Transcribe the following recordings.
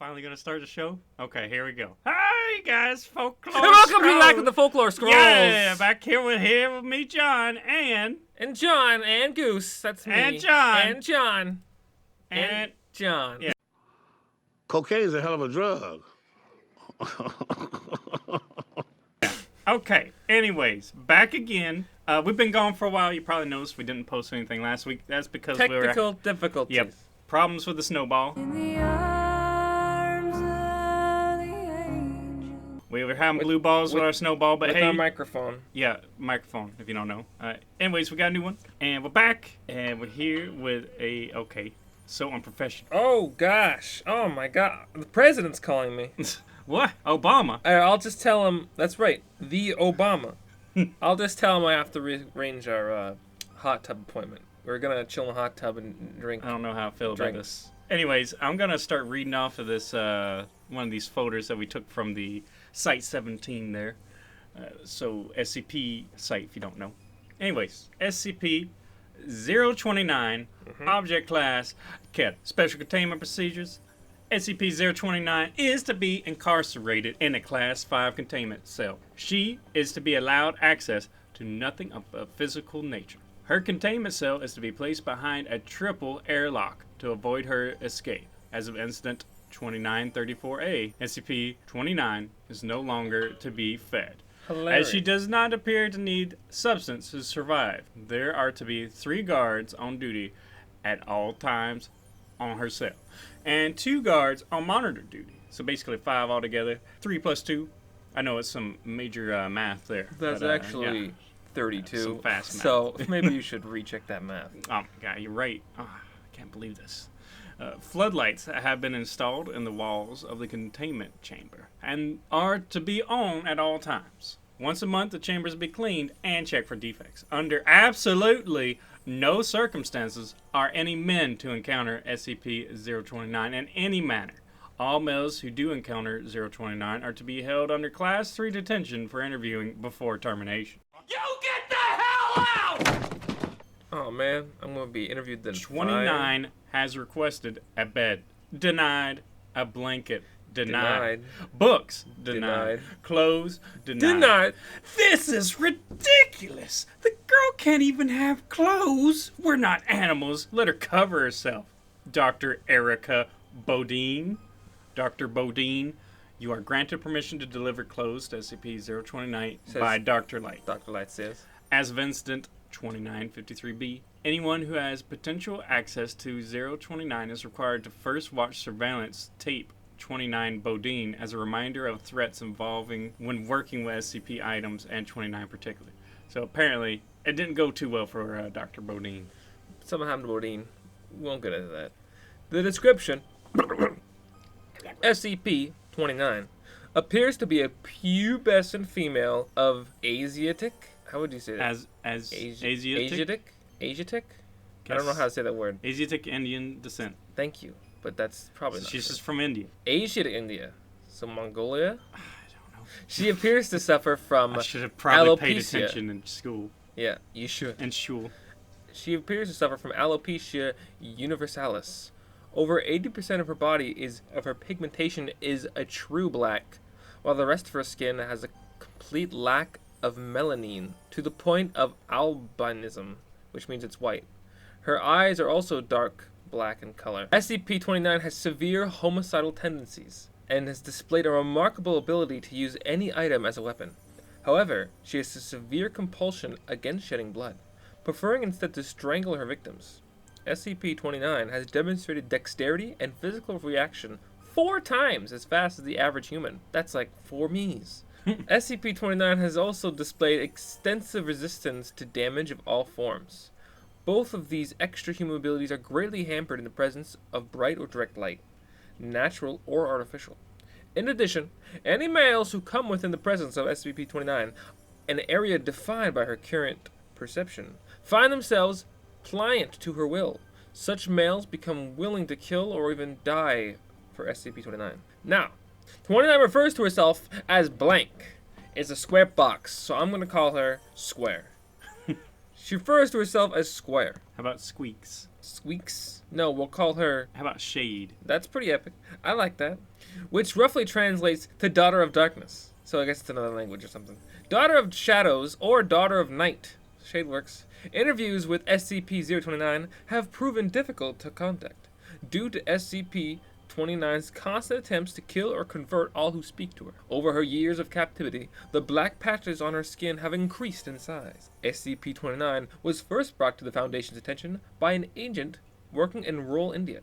finally gonna start the show? Okay, here we go. Hi guys, Folklore. And welcome back to the Folklore Scrolls. Yeah, back here with me, John, and John and Goose. That's me. And John. And John. And John. Yeah. Cocaine is a hell of a drug. Okay. Anyways, back again. We've been gone for a while. You probably noticed we didn't post anything last week. That's because Technical difficulties. Yep. Problems with the snowball. We were having blue balls with our snowball, but With hey, our microphone. yeah, microphone. If you don't know. Anyways, we got a new one, and we're back, and we're here with so unprofessional. Oh gosh. Oh my God. The president's calling me. What? Obama? I'll just tell him. That's right. The Obama. I'll just tell him I have to rearrange our hot tub appointment. We're gonna chill in the hot tub and drink. I don't know how I feel Drink. about this. Anyways, I'm gonna start reading off of this one of these photos that we took from the Site 17 there. So SCP site, if you don't know. Anyways, SCP-029, Object Class, Cat. Special Containment Procedures. SCP-029 is to be incarcerated in a Class 5 containment cell. She is to be allowed access to nothing of a physical nature. Her containment cell is to be placed behind a triple airlock to avoid her escape. As of Incident 2934A, SCP-29 is no longer to be fed. Hilarious. As she does not appear to need substance to survive, there are to be 3 guards on duty at all times on her cell, and 2 guards on monitor duty. So basically 5 altogether. 3 plus 2. I know it's some major math there. That's but, actually yeah. 32. Some fast math. So maybe you should recheck that math. Oh my god, you're right. Oh, I can't believe this. Floodlights have been installed in the walls of the containment chamber and are to be on at all times. Once a month, the chambers be cleaned and checked for defects. Under absolutely no circumstances are any men to encounter SCP-029 in any manner. All males who do encounter 029 are to be held under Class 3 detention for interviewing before termination. You get the hell out! Oh man, I'm gonna be interviewed then. 29 has requested a bed. Denied. A blanket. Denied. Books. Denied. Clothes. Denied. Denied. This is ridiculous. The girl can't even have clothes. We're not animals. Let her cover herself. Dr. Erica Bodine. Dr. Bodine, you are granted permission to deliver clothes to SCP-029 by Dr. Light. Dr. Light says. As of Incident 2953B, anyone who has potential access to 029 is required to first watch surveillance tape 29 Bodine as a reminder of threats involving when working with SCP items and 29 particularly. So apparently, it didn't go too well for Dr. Bodine. Something happened to Bodine. We won't get into that. The description SCP-29 appears to be a pubescent female of Asiatic. How would you say that? Asiatic? Asiatic? I don't know how to say that word. Asiatic Indian descent. Thank you, but that's probably not She's true. just from India. Asiatic India. So Mongolia? I don't know. She appears to suffer from I should have probably paid alopecia. attention in school. Yeah, you should. In shul. She appears to suffer from alopecia universalis. Over 80% of her her pigmentation is a true black, while the rest of her skin has a complete lack of melanin, to the point of albinism, which means it's white. Her eyes are also dark black in color. SCP-29 has severe homicidal tendencies, and has displayed a remarkable ability to use any item as a weapon. However, she has a severe compulsion against shedding blood, preferring instead to strangle her victims. SCP-29 has demonstrated dexterity and physical reaction 4 times as fast as the average human. That's like 4 me's. SCP-29 has also displayed extensive resistance to damage of all forms. Both of these extra human abilities are greatly hampered in the presence of bright or direct light, natural or artificial. In addition, any males who come within the presence of SCP-29, an area defined by her current perception, find themselves pliant to her will. Such males become willing to kill or even die for SCP-29. Now, 29 refers to herself as blank. It's a square box, so I'm going to call her Square. She refers to herself as Square. How about squeaks? Squeaks. No, we'll call her. How about Shade? That's pretty epic. I like that. Which roughly translates to Daughter of Darkness. So I guess it's another language or something. Daughter of Shadows or Daughter of Night. Shade works. Interviews with SCP-029 have proven difficult to contact due to SCP-29's constant attempts to kill or convert all who speak to her. Over her years of captivity, the black patches on her skin have increased in size. SCP-29 was first brought to the Foundation's attention by an agent working in rural India.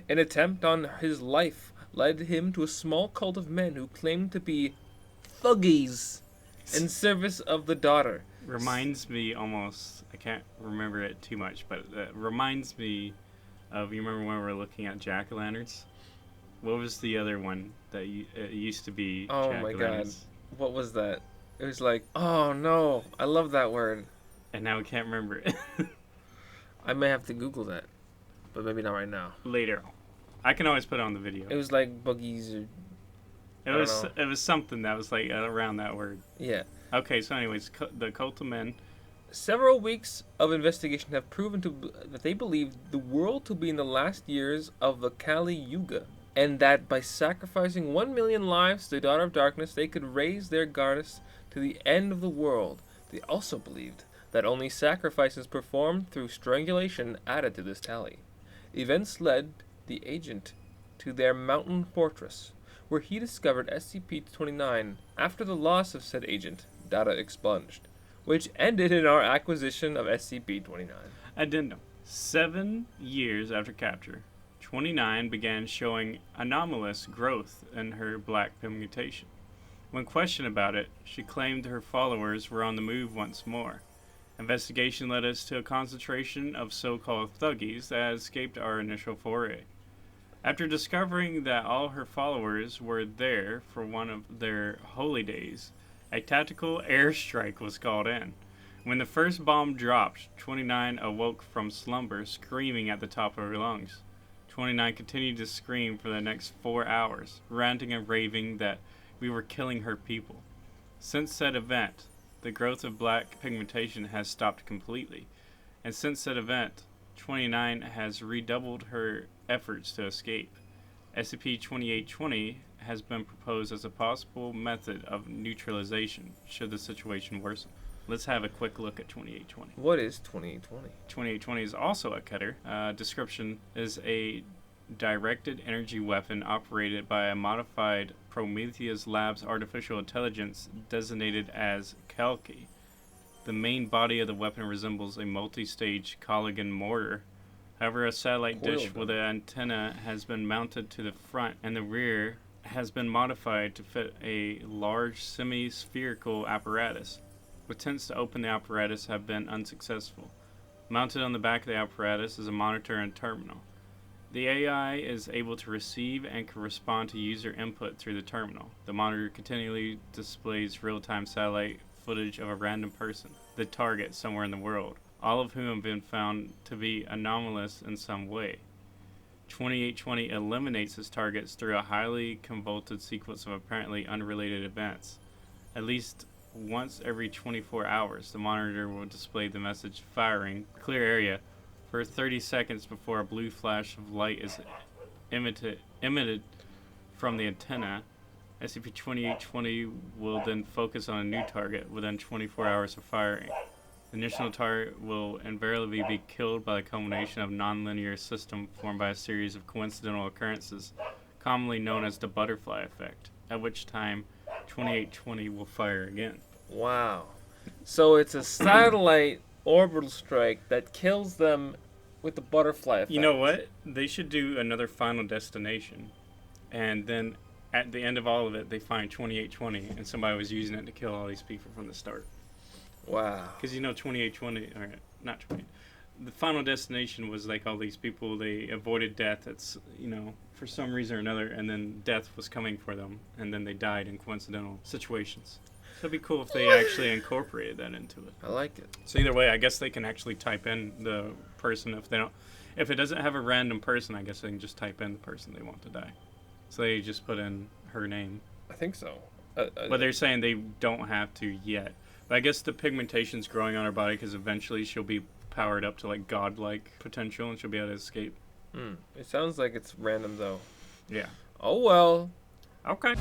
An attempt on his life led him to a small cult of men who claimed to be thuggies in service of the daughter. Reminds me almost, I can't remember it too much, but it reminds me of, you remember when we were looking at jack-o'-lanterns? What was the other one that it used to be? Oh my god. What was that? It was like, oh no, I love that word. And now we can't remember it. I may have to Google that, but maybe not right now. Later. I can always put it on the video. It was like boogies or... It was something that was like around that word. Yeah. Okay, so anyways, the cult of men. Several weeks of investigation have proven that they believe the world to be in the last years of the Kali Yuga, and that by sacrificing 1 million lives to the Daughter of Darkness, they could raise their goddess to the end of the world. They also believed that only sacrifices performed through strangulation added to this tally. Events led the agent to their mountain fortress, where he discovered SCP-29 after the loss of said agent, data expunged, which ended in our acquisition of SCP-29. Addendum. 7 years after capture, 29 began showing anomalous growth in her black pigmentation. When questioned about it, she claimed her followers were on the move once more. Investigation led us to a concentration of so-called thuggies that had escaped our initial foray. After discovering that all her followers were there for one of their holy days, a tactical airstrike was called in. When the first bomb dropped, 29 awoke from slumber, screaming at the top of her lungs. 29 continued to scream for the next 4 hours, ranting and raving that we were killing her people. Since said event, the growth of black pigmentation has stopped completely, and since said event, 29 has redoubled her efforts to escape. SCP-2820 has been proposed as a possible method of neutralization should the situation worsen. Let's have a quick look at 2820. What is 2820? 2820 is also a cutter. Description is a directed energy weapon operated by a modified Prometheus Labs artificial intelligence designated as Kalki. The main body of the weapon resembles a multi-stage Colligan mortar. However, a satellite dish with an antenna has been mounted to the front, and the rear has been modified to fit a large semi-spherical apparatus. Attempts to open the apparatus have been unsuccessful. Mounted on the back of the apparatus is a monitor and terminal. The AI is able to receive and can respond to user input through the terminal. The monitor continually displays real-time satellite footage of a random person, the target somewhere in the world, all of whom have been found to be anomalous in some way. 2820 eliminates its targets through a highly convoluted sequence of apparently unrelated events. At least once every 24 hours, the monitor will display the message "firing, clear area," for 30 seconds before a blue flash of light is emitted from the antenna. SCP-2820 will then focus on a new target within 24 hours of firing. The initial target will invariably be killed by a combination of nonlinear system formed by a series of coincidental occurrences, commonly known as the butterfly effect, at which time 2820 will fire again. Wow. So it's a satellite orbital strike that kills them with the butterfly effect. You know what? They should do another Final Destination, and then at the end of all of it, they find 2820, and somebody was using it to kill all these people from the start. Wow. Because 2820, or not 20, the Final Destination was like all these people, they avoided death. It's, for some reason or another, and then death was coming for them, and then they died in coincidental situations. So it'd be cool if they actually incorporated that into it. I like it. So either way, I guess they can actually type in the person if it doesn't have a random person, I guess they can just type in the person they want to die. So they just put in her name. I think so. But they're saying they don't have to yet. But I guess the pigmentation's growing on her body because eventually she'll be powered up to like godlike potential, and she'll be able to escape. It sounds like it's random though. Yeah. Oh well. Okay.